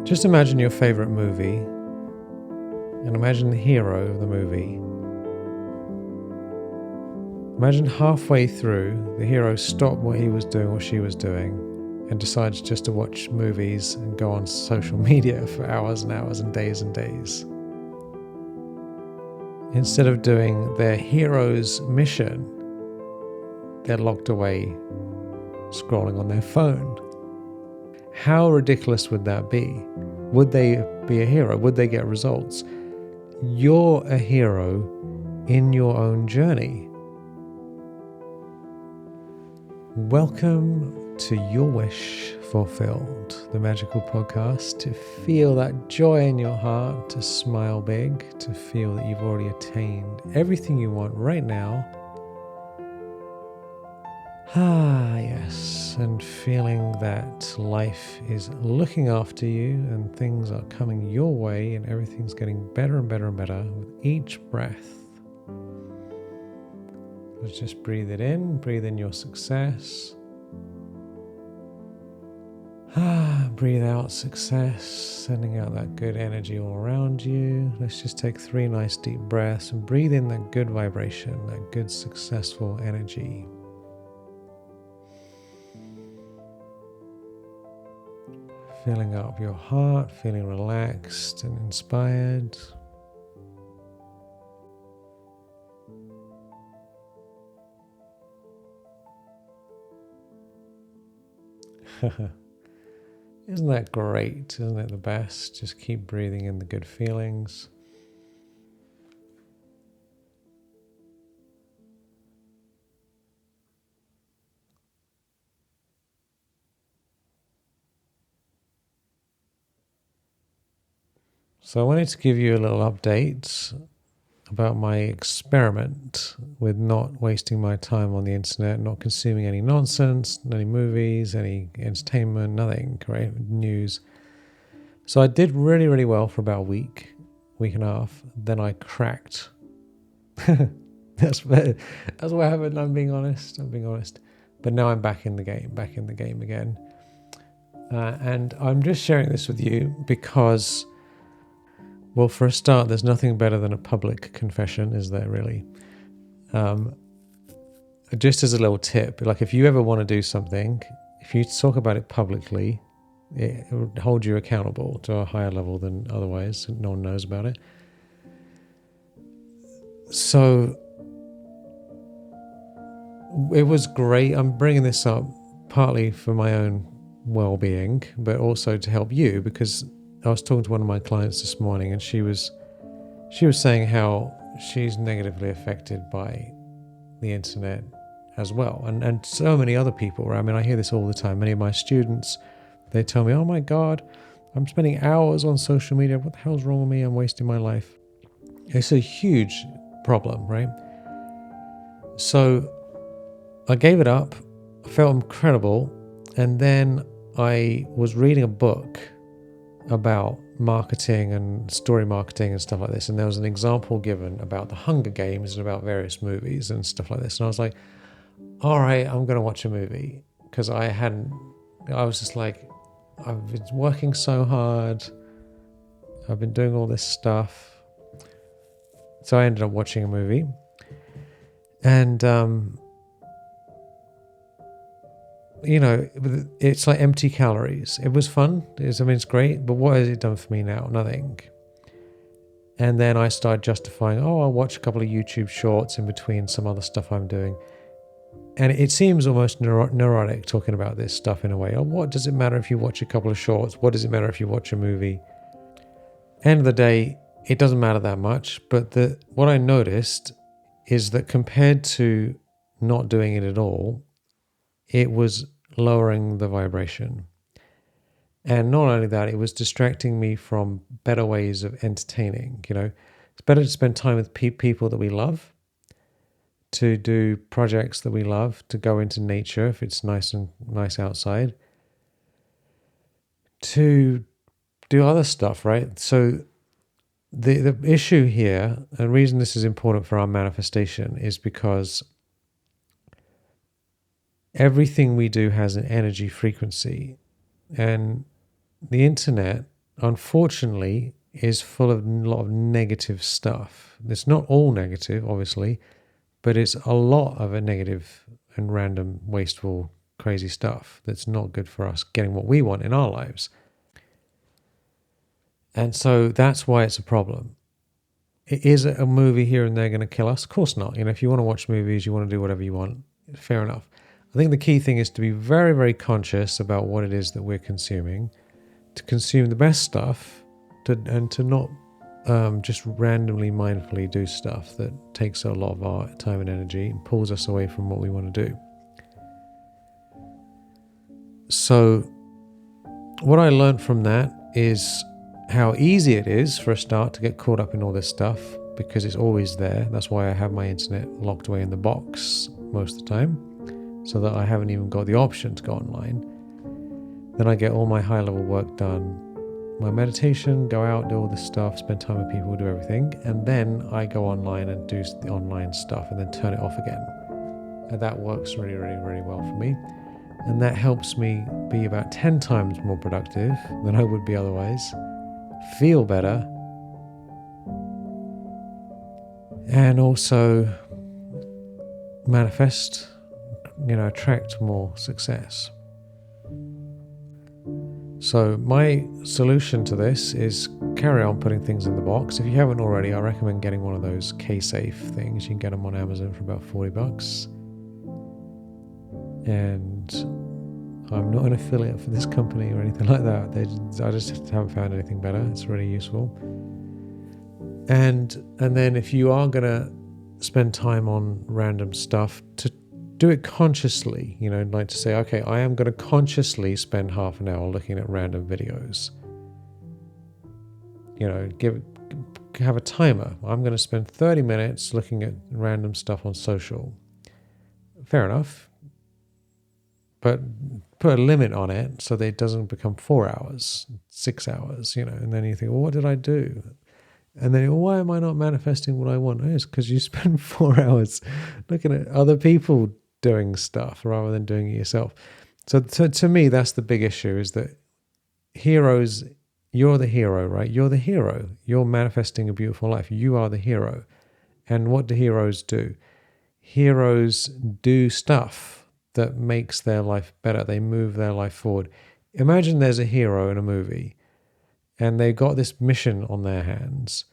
Just imagine your favorite movie and imagine the hero of the movie. Imagine halfway through, the hero stopped what he was doing or she was doing and decides just to watch movies and go on social media for hours and hours and days and days. Instead of doing their hero's mission, they're locked away scrolling on their phone. How ridiculous would that be? Would they be a hero? Would they get results? You're a hero in your own journey. Welcome to Your Wish Fulfilled, the magical podcast to feel that joy in your heart, to smile big, to feel that you've already attained everything you want right now. Yes, and feeling that life is looking after you and things are coming your way and everything's getting better and better and better with each breath. Let's just breathe it in, breathe in your success. Breathe out success, sending out that good energy all around you. Let's just take 3 nice deep breaths and breathe in that good vibration, that good successful energy. Filling up your heart, feeling relaxed and inspired. Isn't that great? Isn't it the best? Just keep breathing in the good feelings. So I wanted to give you a little update about my experiment with not wasting my time on the internet, not consuming any nonsense, any movies, any entertainment, nothing, right? News. So I did really, really well for about a week and a half. Then I cracked. That's what happened. I'm being honest. But now I'm back in the game again. And I'm just sharing this with you because, well, for a start, there's nothing better than a public confession, is there really? Just as a little tip, like if you ever want to do something, if you talk about it publicly, it will hold you accountable to a higher level than otherwise. No one knows about it. So it was great. I'm bringing this up partly for my own well-being, but also to help you, because I was talking to one of my clients this morning and she was saying how she's negatively affected by the internet as well, and so many other people. I mean, I hear this all the time. Many of my students, they tell me, oh my God, I'm spending hours on social media. What the hell's wrong with me? I'm wasting my life. It's a huge problem, right? So I gave it up. I felt incredible. And then I was reading a book about marketing and story marketing and stuff like this, and there was an example given about the Hunger Games and about various movies and stuff like this, and I was like, all right, I'm going to watch a movie, because I was just like, I've been working so hard, I've been doing all this stuff. So I ended up watching a movie, and it's like empty calories. It was fun. It's great. But what has it done for me now? Nothing. And then I started justifying, I'll watch a couple of YouTube shorts in between some other stuff I'm doing. And it seems almost neurotic talking about this stuff in a way. What does it matter if you watch a couple of shorts? What does it matter if you watch a movie? End of the day, it doesn't matter that much. But what I noticed is that compared to not doing it at all, it was lowering the vibration. And not only that, it was distracting me from better ways of entertaining. It's better to spend time with people that we love, to do projects that we love, to go into nature if it's nice outside, to do other stuff, right? So the issue here, and the reason this is important for our manifestation, is because everything we do has an energy frequency, and the internet unfortunately, is full of a lot of negative stuff. It's not all negative, obviously, but it's a lot of a negative and random, wasteful, crazy stuff that's not good for us getting what we want in our lives. And so that's why it's a problem. Is a movie here and there going to kill us? Of course not. If you want to watch movies, you want to do whatever you want, fair enough. I think the key thing is to be very, very conscious about what it is that we're consuming, to consume the best stuff, and to not just randomly, mindfully do stuff that takes a lot of our time and energy and pulls us away from what we want to do. So what I learned from that is how easy it is for a start to get caught up in all this stuff, because it's always there. That's why I have my internet locked away in the box most of the time, so that I haven't even got the option to go online. Then I get all my high level work done, my meditation, go out, do all this stuff, spend time with people, do everything, and then I go online and do the online stuff and then turn it off again. And that works really, really, really well for me. And that helps me be about 10 times more productive than I would be otherwise, feel better, and also manifest, attract more success. So my solution to this is carry on putting things in the box. If you haven't already, I recommend getting one of those K-Safe things. You can get them on Amazon for about $40. And I'm not an affiliate for this company or anything like that. I just haven't found anything better. It's really useful. And then if you are going to spend time on random stuff, to do it consciously, like to say, okay, I am going to consciously spend half an hour looking at random videos. Have a timer. I'm going to spend 30 minutes looking at random stuff on social. Fair enough. But put a limit on it so that it doesn't become 4 hours, 6 hours, and then you think, well, what did I do? And then, why am I not manifesting what I want? Oh, it's because you spend 4 hours looking at other people doing stuff rather than doing it yourself. So to me, that's the big issue, is that heroes, you're the hero, right? You're the hero. You're manifesting a beautiful life. You are the hero. And what do heroes do? Heroes do stuff that makes their life better. They move their life forward. Imagine there's a hero in a movie and they've got this mission on their hands,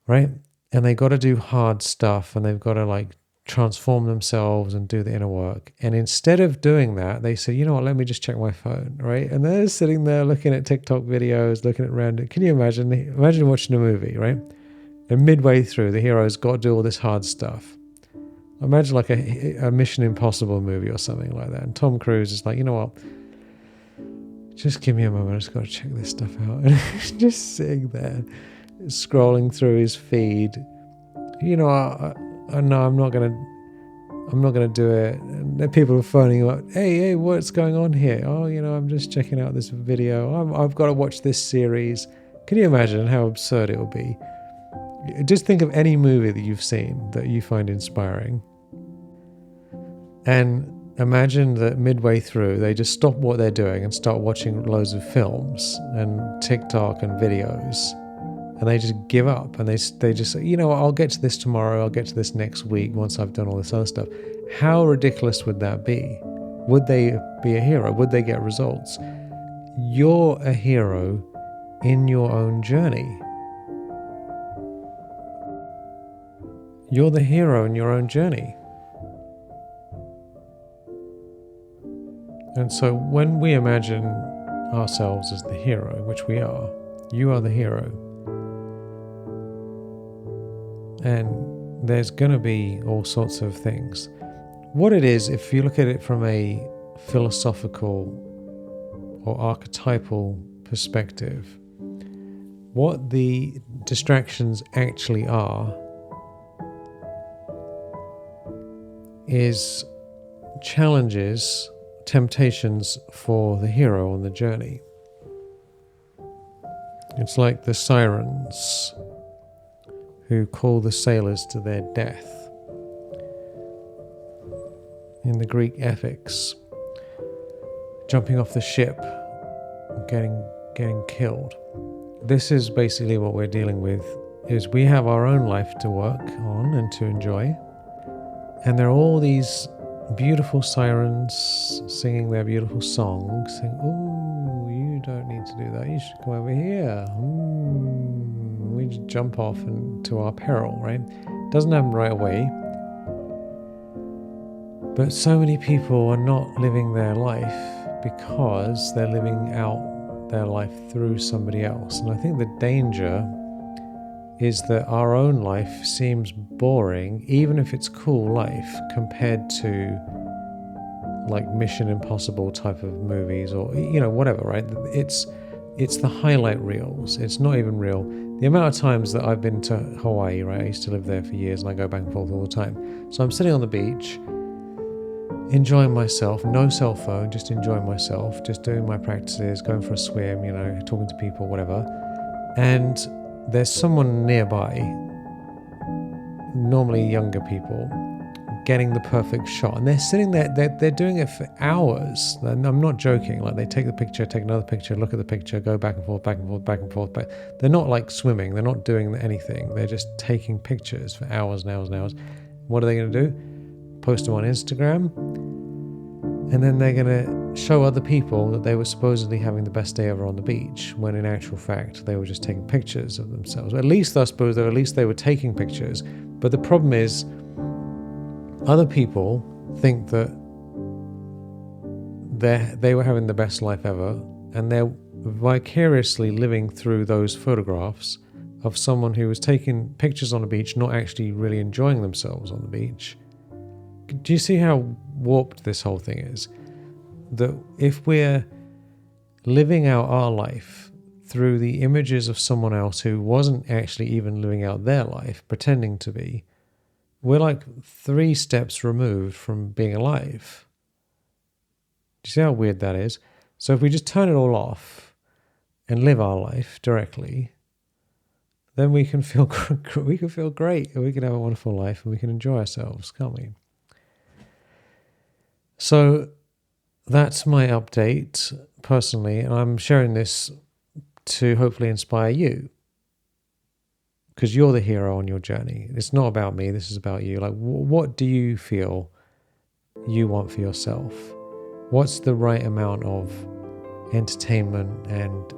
right? And they got to do hard stuff, and they've got to transform themselves and do the inner work. And instead of doing that, they say, you know what, let me just check my phone, right? And they're sitting there looking at TikTok videos, looking at random. Can you imagine watching a movie, right? And midway through, the hero's got to do all this hard stuff. Imagine a Mission Impossible movie or something like that. And Tom Cruise is like, you know what? Just give me a moment. I just got to check this stuff out. And he's just sitting there, scrolling through his feed. No, I'm not gonna do it. And then people are phoning him up. Hey, what's going on here? Oh, I'm just checking out this video. I've got to watch this series. Can you imagine how absurd it would be? Just think of any movie that you've seen that you find inspiring. And imagine that midway through, they just stop what they're doing and start watching loads of films and TikTok and videos. And they just give up, and they just say, I'll get to this tomorrow. I'll get to this next week once I've done all this other stuff. How ridiculous would that be? Would they be a hero? Would they get results? You're a hero in your own journey. You're the hero in your own journey. And so when we imagine ourselves as the hero, which we are, you are the hero. And there's going to be all sorts of things. What it is, if you look at it from a philosophical or archetypal perspective, what the distractions actually are is challenges, temptations for the hero on the journey. It's like the sirens who call the sailors to their death in the Greek epics, jumping off the ship, getting getting killed. This is basically what we're dealing with, is we have our own life to work on and to enjoy. And there are all these beautiful sirens singing their beautiful songs, saying, "Oh, you don't need to do that. You should come over here." We just jump off and to our peril, right? Doesn't happen right away. But so many people are not living their life because they're living out their life through somebody else. And I think the danger is that our own life seems boring, even if it's cool life, compared to like Mission Impossible type of movies, or whatever, right? It's the highlight reels. It's not even real. The amount of times that I've been to Hawaii, right? I used to live there for years and I go back and forth all the time. So I'm sitting on the beach, enjoying myself, no cell phone, just enjoying myself, just doing my practices, going for a swim, talking to people, whatever. And there's someone nearby, normally younger people, getting the perfect shot, and they're sitting there, they're doing it for hours. And I'm not joking. Like, they take the picture, take another picture, look at the picture, go back and forth, back and forth, back and forth. But they're not like swimming, they're not doing anything, they're just taking pictures for hours and hours and hours. What are they going to do? Post them on Instagram, and then they're going to show other people that they were supposedly having the best day ever on the beach, when in actual fact they were just taking pictures of themselves. At least I suppose that at least they were taking pictures. But the problem is, other people think that they were having the best life ever, and they're vicariously living through those photographs of someone who was taking pictures on the beach, not actually really enjoying themselves on the beach. Do you see how warped this whole thing is? That if we're living out our life through the images of someone else who wasn't actually even living out their life, pretending to be, we're like 3 steps removed from being alive. Do you see how weird that is? So if we just turn it all off and live our life directly, then we can feel great, and we can have a wonderful life, and we can enjoy ourselves, can't we? So that's my update personally, and I'm sharing this to hopefully inspire you, because you're the hero on your journey. It's not about me, this is about you. Like, what do you feel you want for yourself? What's the right amount of entertainment and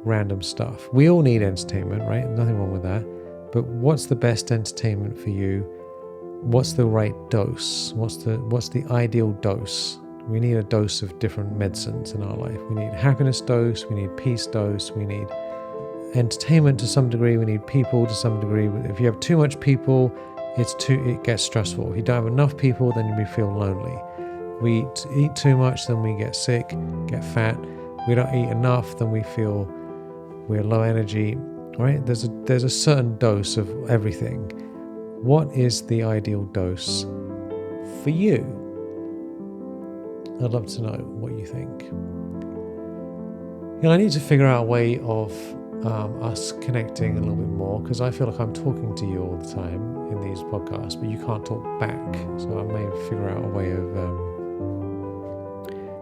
random stuff? We all need entertainment, right? Nothing wrong with that. But what's the best entertainment for you? What's the right dose? What's the ideal dose? We need a dose of different medicines in our life. We need happiness dose, we need peace dose, we need entertainment to some degree, we need people to some degree. If you have too much people, it gets stressful. If you don't have enough people, then you feel lonely. We eat too much, then we get sick, get fat. We don't eat enough, then we feel we're low energy, right? There's a certain dose of everything. What is the ideal dose for you? I'd love to know what you think. I need to figure out a way of us connecting a little bit more, because I feel like I'm talking to you all the time in these podcasts, but you can't talk back. So I may figure out a way of...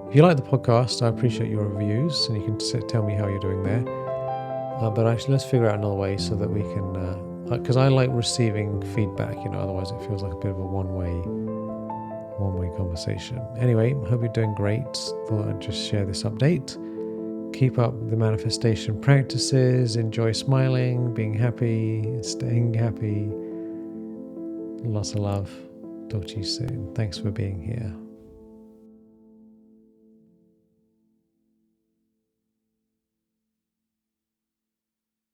If you like the podcast, I appreciate your reviews, and you can tell me how you're doing there. But actually, let's figure out another way so that we can... because I like receiving feedback, otherwise it feels like a bit of a one-way conversation. Anyway, hope you're doing great. Thought I'd just share this update. Keep up the manifestation practices, enjoy smiling, being happy, staying happy. Lots of love. Talk to you soon. Thanks for being here.